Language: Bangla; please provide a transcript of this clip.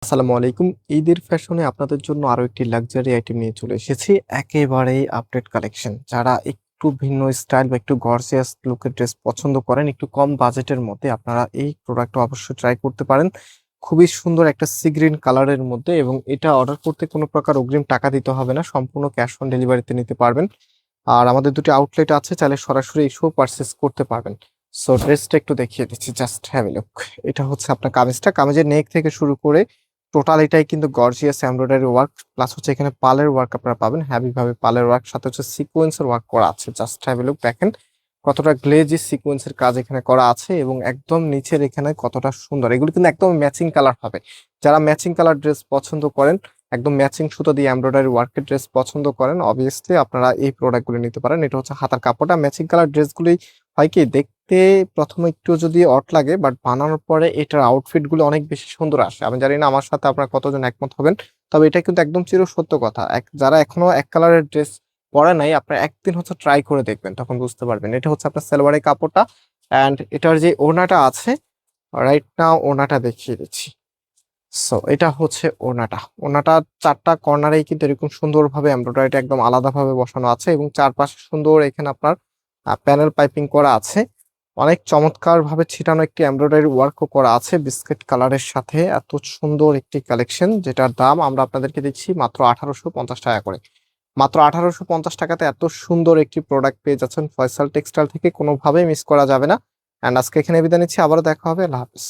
আসসালামু আলাইকুম। ঈদের ফ্যাশনে আপনাদের জন্য আরো একটি লাক্সারি আইটেম নিয়ে চলে এসেছি। একেবারেই আপডেট কালেকশন। যারা একটু ভিন্ন স্টাইল বা একটু গর্জিয়াস লুকের ড্রেস পছন্দ করেন, একটু কম বাজেটের মধ্যে আপনারা এই প্রোডাক্টটা অবশ্যই ট্রাই করতে পারেন। খুবই সুন্দর একটা সি গ্রিন কালারের মধ্যে এবং এটা অর্ডার করতে কোনো প্রকার অগ্রিম টাকা দিতে হবে না। সম্পূর্ণ ক্যাশ অন ডেলিভারিতে নিতে পারবেন। আর আমাদের দুটি আউটলেট আছে, চাইলে সরাসরি এসেও পারচেজ করতে পারবেন। সো ড্রেসটা একটু দেখিয়ে দিচ্ছি, জাস্ট হ্যাভ এ লুক। এটা হচ্ছে আপনার কামিজটা। কামিজের নেক থেকে শুরু করে টোটাল এটাই কিন্তু গর্জিয়াস এমব্রয়ডারি ওয়ার্ক, প্লাস হচ্ছে এখানে পালের ওয়ার্ক আপনারা পাবেন, হেভি ভাবে পালের ওয়ার্ক, সাথে হচ্ছে সিকোয়েন্সের ওয়ার্ক করা আছে। জাস্ট হ্যাভ এ লুক, দেখেন কতটা গ্লেজি সিকোয়েন্সের কাজ এখানে করা আছে এবং একদম নিচের এখানে কতটা সুন্দর। এগুলো কিন্তু একদম ম্যাচিং কালার হবে। যারা ম্যাচিং কালার ড্রেস পছন্দ করেন, একদম ম্যাচিং সুতো দিয়ে এমব্রয়ডারি ওয়ার্কের ড্রেস পছন্দ করেন, অবভিয়াসলি আপনারা এই প্রোডাক্টগুলো নিতে পারেন। এটা হচ্ছে হাতার কাপড়টা। ম্যাচিং কালার ড্রেসগুলি হয় কি, দেখতে প্রথমে একটু যদি অড লাগে, বাট বানানোর পরে এটার আউটফিট গুলো অনেক বেশি সুন্দর আসে। আমি জানি না আমার সাথে আপনারা কতজন একমত হবেন, তবে এটা কিন্তু একদম চির সত্য কথা। যারা এখনো এক কালারের ড্রেস পরে নাই, আপনারা একদিন হচ্ছে ট্রাই করে দেখবেন, তখন বুঝতে পারবেন। এটা হচ্ছে আপনার সালোয়ারের কাপড়টা, অ্যান্ড এটার যে ওড়নাটা আছে, রাইট নাও ওড়নাটা দেখিয়ে দিচ্ছি। সো এটা হচ্ছে ওড়নাটা। ওড়নাটা চারটা কর্নারেই কিন্তু এরকম সুন্দরভাবে এমব্রয়ডারিটা একদম আলাদাভাবে বসানো আছে এবং চারপাশে সুন্দর এখানে আপনার প্যানেল পাইপিং করা আছে। অনেক চমৎকার ভাবে ছিটানো একটি এমব্রয়ডারি ওয়ার্কও করা আছে বিস্কিট কালারের সাথে। এত সুন্দর একটি কালেকশন, যেটার দাম আমরা আপনাদেরকে দিচ্ছি মাত্র 1850 টাকা করে। মাত্র 1850 টাকাতে এত সুন্দর একটি প্রোডাক্ট পেয়ে যাচ্ছেন ফয়সাল টেক্সটাইল থেকে, কোনোভাবেই মিস করা যাবে না। অ্যান্ড আজকে এখানে বিদায় নিচ্ছি, আবারও দেখা হবে। আল্লাহ হাফিজ।